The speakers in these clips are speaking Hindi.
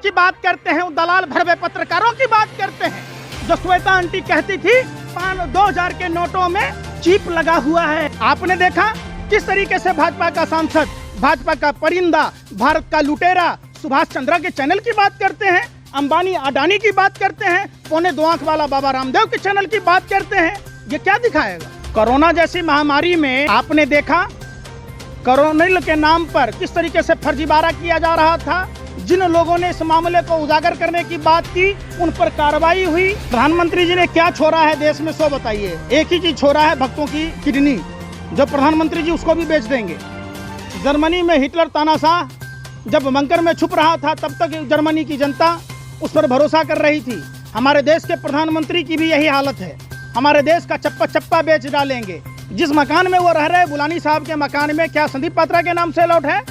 की बात करते हैं, दलाल भरवे पत्रकारों की बात करते हैं। जो श्वेता आंटी कहती थी 2000 के नोटों में चिप लगा हुआ है। आपने देखा किस तरीके से भाजपा का सांसद, भाजपा का परिंदा, भारत का लुटेरा सुभाष चंद्रा के चैनल की बात करते हैं, अंबानी अडानी की बात करते हैं, पौने 2 आंख वाला बाबा रामदेव के चैनल की बात करते हैं। ये क्या दिखाएगा? कोरोना जैसी महामारी में आपने देखा कोरोनिल के नाम पर किस तरीके से फर्जीवाड़ा किया जा रहा था। जिन लोगों ने इस मामले को उजागर करने की बात की उन पर कार्रवाई हुई। प्रधानमंत्री जी ने क्या छोड़ा है देश में, सो बताइए। एक ही चीज छोड़ा है, भक्तों की किडनी, जो प्रधानमंत्री जी उसको भी बेच देंगे। जर्मनी में हिटलर तानाशाह जब बंकर में छुप रहा था तब तक जर्मनी की जनता उस पर भरोसा कर रही थी। हमारे देश के प्रधानमंत्री की भी यही हालत है। हमारे देश का चप्पा चप्पा बेच डालेंगे। जिस मकान में वो रह रहे, बुलानी साहब के मकान में, क्या संदीप पात्रा के नाम से अलॉट है?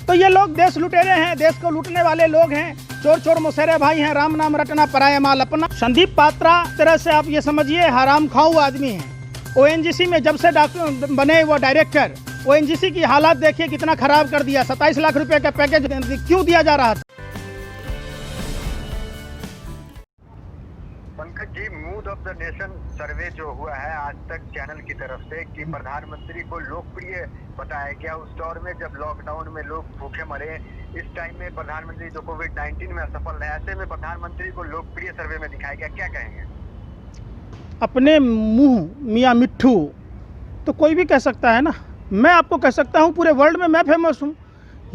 तो ये लोग देश लुटेरे हैं, देश को लूटने वाले लोग हैं, चोर चोर मुसेरे भाई हैं, राम नाम रटना पराया माल अपना। संदीप पात्रा तरह से आप ये समझिए हराम खाऊ आदमी है। ओएनजीसी में जब से डॉक्टर बने वो डायरेक्टर, ओएनजीसी की हालात देखिए कितना खराब कर दिया। 27 लाख रुपए का पैकेज क्यों दिया जा रहा था? Pankaj ji, mood of the nation survey जो हुआ है आज तक चैनल की तरफ से कि प्रधानमंत्री को लोकप्रिय बताया गया उस दौर में जब लॉकडाउन में लोग भूखे मरे। इस टाइम में प्रधानमंत्री जो कोविड-19 में असफल रहे, ऐसे में प्रधानमंत्री को लोकप्रिय सर्वे में दिखाया गया। क्या कहेंगे? अपने मुंह मियाँ मिट्ठू तो कोई भी कह सकता है ना। मैं आपको कह सकता हूँ पूरे वर्ल्ड में मैं फेमस हूँ।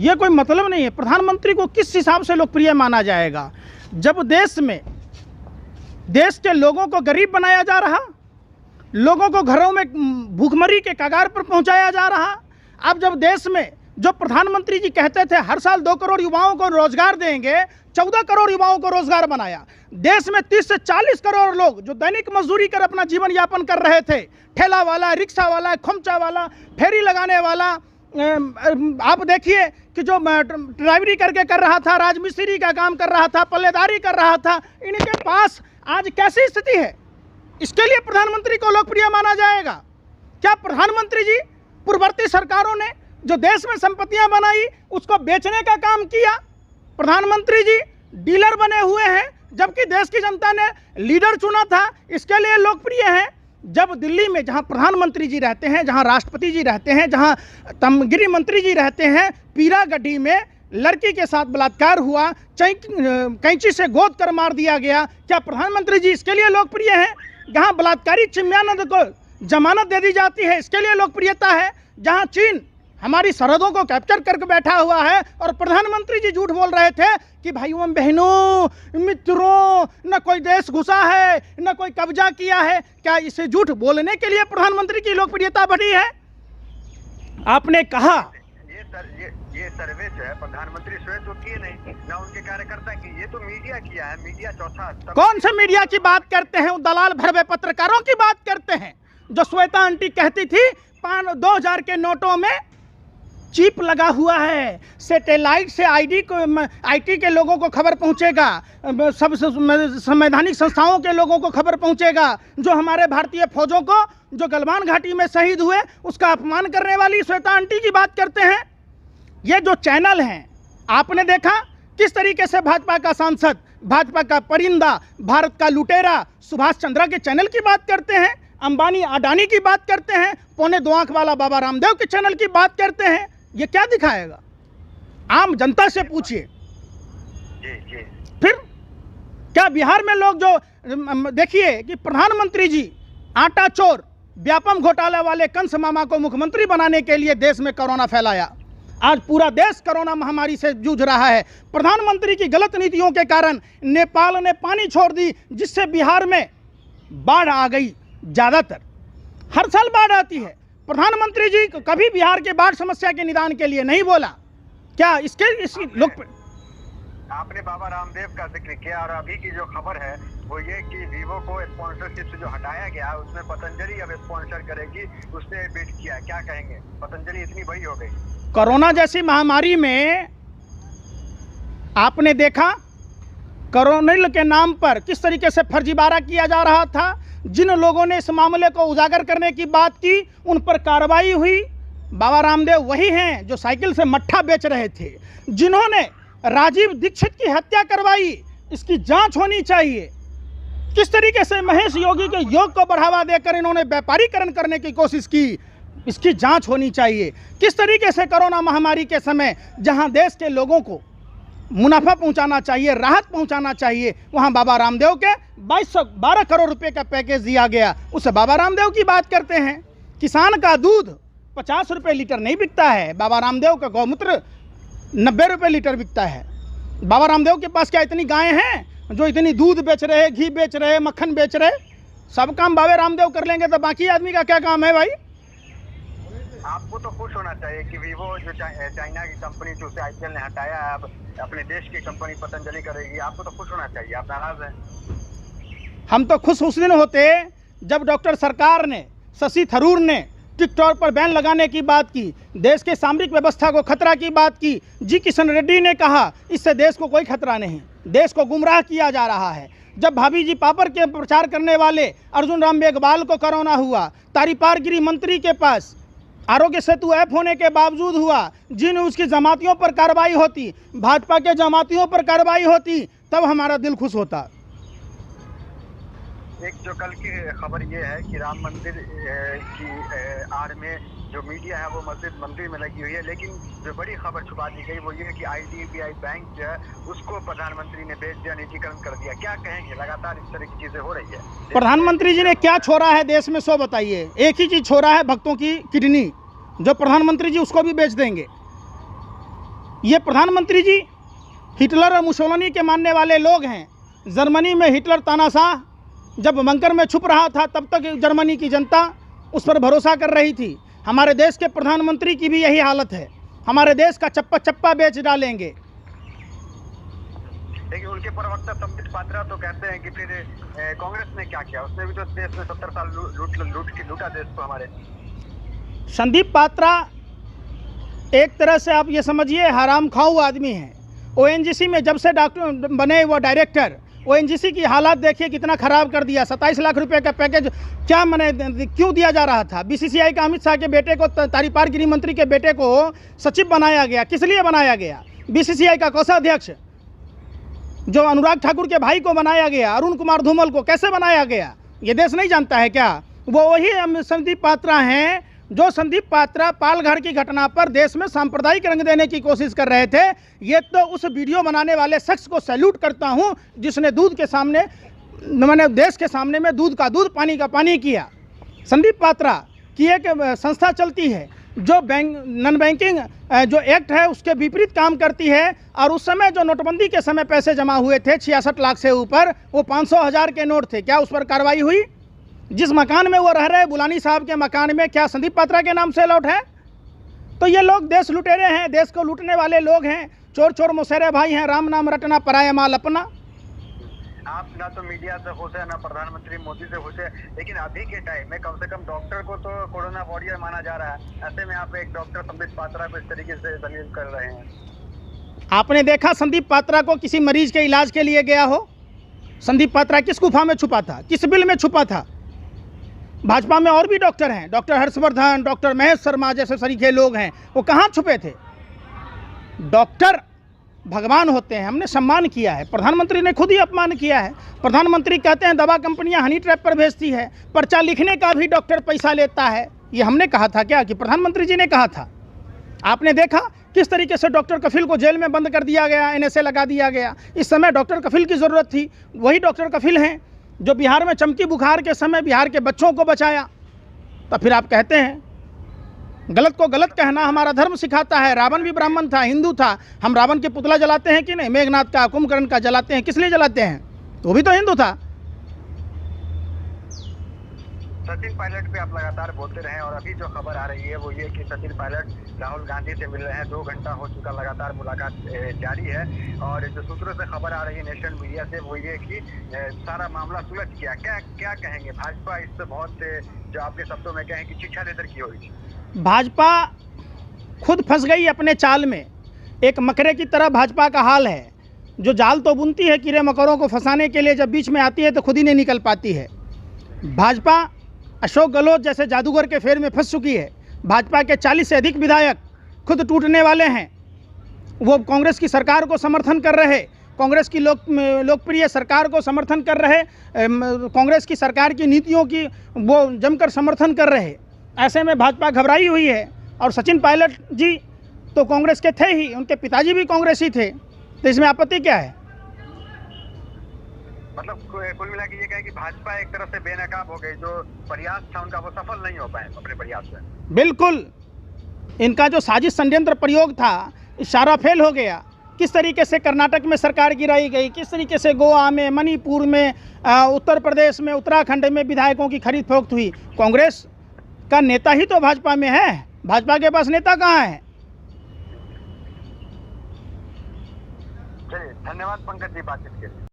ये कोई मतलब नहीं है। प्रधानमंत्री को किस हिसाब से लोकप्रिय माना जाएगा? जब देश में देश के लोगों को गरीब बनाया जा रहा, लोगों को घरों में भूखमरी के कगार पर पहुंचाया जा रहा। अब जब देश में जो प्रधानमंत्री जी कहते थे हर साल 2 करोड़ युवाओं को रोजगार देंगे, 14 करोड़ युवाओं को रोजगार बनाया। देश में 30 से 40 करोड़ लोग जो दैनिक मजदूरी कर अपना जीवन यापन कर रहे थे, ठेला वाला, रिक्शा वाला, खोमचा वाला, फेरी लगाने वाला, आप देखिए कि जो ड्राइवरी करके कर रहा था, राजमिस्त्री का काम कर रहा था, पल्लेदारी कर रहा था, इनके पास आज कैसी स्थिति है? इसके लिए प्रधानमंत्री को लोकप्रिय माना जाएगा क्या? प्रधानमंत्री जी पूर्ववर्ती सरकारों ने जो देश में संपत्तियां बनाई उसको बेचने का काम किया। प्रधानमंत्री जी डीलर बने हुए हैं जबकि देश की जनता ने लीडर चुना था, इसके लिए लोकप्रिय हैं। जब दिल्ली में जहां प्रधानमंत्री जी रहते हैं, जहां राष्ट्रपति जी रहते हैं, जहां गृह मंत्री जी रहते हैं, पीरागढ़ी में लड़की के साथ बलात्कार हुआ, कैंची से गोद कर मार दिया गया, क्या प्रधानमंत्री जी इसके लिए लोकप्रिय हैं? जहां बलात्कारी चिन्मयानंद को जमानत दे दी जाती है, इसके लिए लोकप्रियता है। जहां चीन हमारी सरहदों को कैप्चर करके बैठा हुआ है और प्रधानमंत्री जी झूठ बोल रहे थे कि भाइयों बहनों मित्रों न कोई देश घुसा है न कोई कब्जा किया है, क्या इसे झूठ बोलने के लिए प्रधानमंत्री की लोकप्रियता बढ़ी है? आपने कहा ये सर्वे जो है प्रधानमंत्री स्वयं तो किए नहीं, ना उनके कार्यकर्ता की, ये तो मीडिया किया है। मीडिया चौथा कौन से मीडिया की बात करते हैं? दलाल भरवे पत्रकारों की बात करते हैं। जो श्वेता आंटी कहती थी 2000 के नोटों में चिप लगा हुआ है, सैटेलाइट से आईटी के लोगों को खबर पहुंचेगा, सब संवैधानिक संस्थाओं के लोगों को खबर पहुंचेगा। जो हमारे भारतीय फौजों को जो गलवान घाटी में शहीद हुए उसका अपमान करने वाली श्वेता आंटी की बात करते हैं। ये जो चैनल हैं, आपने देखा किस तरीके से भाजपा का सांसद, भाजपा का परिंदा, भारत का लुटेरा सुभाष चंद्रा के चैनल की बात करते हैं, अंबानी अडानी की बात करते हैं, पौने 2 आंख वाला बाबा रामदेव के चैनल की बात करते हैं। ये क्या दिखाएगा? आम जनता से पूछिए। फिर क्या बिहार में लोग जो देखिए कि प्रधानमंत्री जी आटा चोर व्यापम घोटाला वाले कंस मामा को मुख्यमंत्री बनाने के लिए देश में कोरोना फैलाया। आज पूरा देश कोरोना महामारी से जूझ रहा है। प्रधानमंत्री की गलत नीतियों के कारण नेपाल ने पानी छोड़ दी, जिससे बिहार में बाढ़ आ गई। ज़्यादातर हर साल बाढ़ आती है। प्रधानमंत्री जी कभी बिहार के बाढ़ समस्या के निदान के लिए नहीं बोला। क्या इसकी लोग आपने बाबा रामदेव का जिक्र किया और अभी की जो खबर है वो ये कि वीवो को स्पॉन्सरशिप से जो हटाया गया उसमें पतंजलि अब स्पॉन्सर करेगी, उसने बिड किया। क्या कहेंगे? पतंजलि इतनी बड़ी हो गई। कोरोना जैसी महामारी में आपने देखा कोरोनिल के नाम पर किस तरीके से फर्जीवाड़ा किया जा रहा था। जिन लोगों ने इस मामले को उजागर करने की बात की उन पर कार्रवाई हुई। बाबा रामदेव वही हैं जो साइकिल से मट्ठा बेच रहे थे, जिन्होंने राजीव दीक्षित की हत्या करवाई, इसकी जांच होनी चाहिए। किस तरीके से महेश योगी के योग को बढ़ावा देकर इन्होंने व्यापारीकरण करने की कोशिश की, इसकी जांच होनी चाहिए। किस तरीके से कोरोना महामारी के समय जहां देश के लोगों को मुनाफा पहुंचाना चाहिए, राहत पहुंचाना चाहिए, वहां बाबा रामदेव के 2212 करोड़ रुपए का पैकेज दिया गया। उस बाबा रामदेव की बात करते हैं। किसान का दूध 50 रुपये लीटर नहीं बिकता है, बाबा रामदेव का गौमूत्र 90 रुपये लीटर बिकता है। बाबा रामदेव के पास क्या इतनी गायें हैं जो इतनी दूध बेच रहे, घी बेच रहे, मक्खन बेच रहे? सब काम बाबा रामदेव कर लेंगे तो बाकी आदमी का क्या काम है भाई? आपको तो खुश होना चाहिए कि वीवो जो चाइना की कंपनी जो उसे आईपीएल ने हटाया है, अब अपने देश की कंपनी पतंजलि करेगी। आपको तो खुश होना चाहिए, आप नाराज हैं? हम तो खुश उस दिन होते जब डॉक्टर सरकार ने, शशि थरूर ने टिकटॉक पर बैन लगाने की बात की, देश के सामरिक व्यवस्था को खतरा की बात की। जी किशन रेड्डी ने कहा इससे देश को कोई खतरा नहीं, देश को गुमराह किया जा रहा है। जब भाभी जी पापड़ के प्रचार करने वाले अर्जुन राम मेघवाल को कोरोना हुआ, तारीपार गिरी मंत्री के पास आरोग्य सेतु ऐप होने के बावजूद हुआ, जिन उसकी जमातियों पर कार्रवाई होती, भाजपा के जमातियों पर कार्रवाई होती, तब हमारा दिल खुश होता। एक जो कल की खबर ये है कि राम मंदिर की आड़ में जो मीडिया है वो मस्जिद मंदिर में लगी हुई है, लेकिन जो बड़ी खबर छुपा दी गई वो ये है कि IDBI बैंक जो है उसको प्रधानमंत्री ने बेच दिया, निजीकरण कर दिया। क्या कहेंगे, लगातार इस तरह की चीजें हो रही है। प्रधानमंत्री जी ने क्या छोड़ा है देश में, सो बताइए। एक ही चीज छोड़ा है, भक्तों की किडनी, जो प्रधानमंत्री जी उसको भी बेच देंगे। ये प्रधानमंत्री जी हिटलर और मुसोलिनी के मानने वाले लोग हैं। जर्मनी में हिटलर तानाशाह जब बंकर में छुप रहा था, तब तक जर्मनी की जनता उस पर भरोसा कर रही थी। हमारे देश के प्रधानमंत्री की भी यही हालत है, हमारे देश का चप्पा चप्पा बेच डालेंगे। लेकिन उनके प्रवक्ता संबित पात्रा तो कहते हैं कि फिर कांग्रेस ने क्या किया, उसने भी तो देश में 70 साल लूटा देश को हमारे। संदीप पात्रा एक तरह से आप ये समझिए हराम खाऊ आदमी है। ONGC में जब से डॉक्टर बने वो डायरेक्टर, ONGC की हालात देखिए कितना खराब कर दिया। 27 लाख रुपए का पैकेज क्या मैंने क्यों दिया जा रहा था? BCCI का अमित शाह के बेटे को, तारीपार गिरी मंत्री के बेटे को सचिव बनाया गया। किस लिए बनाया गया? BCCI का कोषाध्यक्ष जो अनुराग ठाकुर के भाई को बनाया गया, अरुण कुमार धूमल को कैसे बनाया गया? ये देश नहीं जानता है क्या? वो वही संदीप पात्रा हैं जो संदीप पात्रा पालघर की घटना पर देश में सांप्रदायिक रंग देने की कोशिश कर रहे थे। ये तो उस वीडियो बनाने वाले शख्स को सैल्यूट करता हूं जिसने दूध के सामने, मैंने देश के सामने में दूध का दूध, पानी का पानी किया। संदीप पात्रा की एक संस्था चलती है जो नॉन बैंकिंग जो एक्ट है उसके विपरीत काम करती है, और उस समय जो नोटबंदी के समय पैसे जमा हुए थे 66 लाख से ऊपर, वो 500,000 के नोट थे। क्या उस पर कार्रवाई हुई? जिस मकान में वो रह रहे बुलानी साहब के मकान में, क्या संदीप पात्रा के नाम से अलॉट है? तो ये लोग देश लुटेरे हैं, देश को लूटने वाले लोग हैं, चोर चोर मुसहरे भाई हैं। राम नाम रटना पराया माल अपना। आप ना तो मीडिया से खुश है, ना प्रधानमंत्री मोदी से खुश है, लेकिन अभी के टाइम में कम से कम डॉक्टर को तो कोरोना वॉरियर माना जा रहा है। ऐसे में आप एक डॉक्टर संदीप पात्रा को इस तरीके से दलील कर रहे हैं। आपने देखा संदीप पात्रा को किसी मरीज के इलाज के लिए गया हो? संदीप पात्रा किस गुफा में छुपा था, किस बिल में छुपा था? भाजपा में और भी डॉक्टर हैं, डॉक्टर हर्षवर्धन, डॉक्टर महेश शर्मा जैसे सरीखे लोग हैं, वो कहाँ छुपे थे? डॉक्टर भगवान होते हैं, हमने सम्मान किया है। प्रधानमंत्री ने खुद ही अपमान किया है। प्रधानमंत्री कहते हैं दवा कंपनियां हनी ट्रैप पर भेजती है, पर्चा लिखने का भी डॉक्टर पैसा लेता है। ये हमने कहा था क्या कि प्रधानमंत्री जी ने कहा था? आपने देखा किस तरीके से डॉक्टर कफिल को जेल में बंद कर दिया गया, NSA लगा दिया गया। इस समय डॉक्टर कफिल की ज़रूरत थी, वही डॉक्टर कफिल हैं जो बिहार में चमकी बुखार के समय बिहार के बच्चों को बचाया। तो फिर आप कहते हैं गलत को गलत कहना हमारा धर्म सिखाता है। रावण भी ब्राह्मण था, हिंदू था। हम रावण के पुतला जलाते हैं कि नहीं? मेघनाथ का, कुंभकर्ण का जलाते हैं। किस लिए जलाते हैं? वो भी तो हिंदू था। सचिन पायलट पे आप लगातार बोलते रहे, और अभी जो खबर आ रही है वो ये कि सचिन पायलट राहुल गांधी से मिल रहे हैं। 2 घंटा हो चुका लगातार मुलाकात जारी है, और जो सूत्रों से खबर आ रही है नेशनल मीडिया से वो ये कि सारा मामला सुलझ गया। क्या कहेंगे? भाजपा इससे बहुत, जो आपके शब्दों में कहें कि शिक्षा लेकर की होगी। भाजपा खुद फंस गई अपने चाल में। एक मकरे की तरह भाजपा का हाल है, जो जाल तो बुनती है कीड़े मकोड़ों को फंसाने के लिए, जब बीच में आती है तो खुद ही नहीं निकल पाती है। भाजपा अशोक गहलोत जैसे जादूगर के फेर में फंस चुकी है। भाजपा के 40 से अधिक विधायक खुद टूटने वाले हैं। वो कांग्रेस की सरकार को समर्थन कर रहे, कांग्रेस की लोकप्रिय सरकार को समर्थन कर रहे, कांग्रेस की सरकार की नीतियों की वो जमकर समर्थन कर रहे। ऐसे में भाजपा घबराई हुई है। और सचिन पायलट जी तो कांग्रेस के थे ही, उनके पिताजी भी कांग्रेसी थे, तो इसमें आपत्ति क्या है? मतलब कुल मिला के ये कहे कि भाजपा एक तरफ से बेनकाब हो गई, जो प्रयास था उनका वो सफल नहीं हो पाए अपने प्रयास में। बिल्कुल, इनका जो साजिश षड्यंत्र प्रयोग था सारा फेल हो गया। किस तरीके से कर्नाटक में सरकार गिराई गई, किस तरीके से गोवा में, मणिपुर में, उत्तर प्रदेश में, उत्तराखंड में विधायकों की खरीद फरोख्त हुई। कांग्रेस का नेता ही तो भाजपा में है, भाजपा के पास नेता कहाँ है? चलिए, धन्यवाद पंकज जी बातचीत के लिए।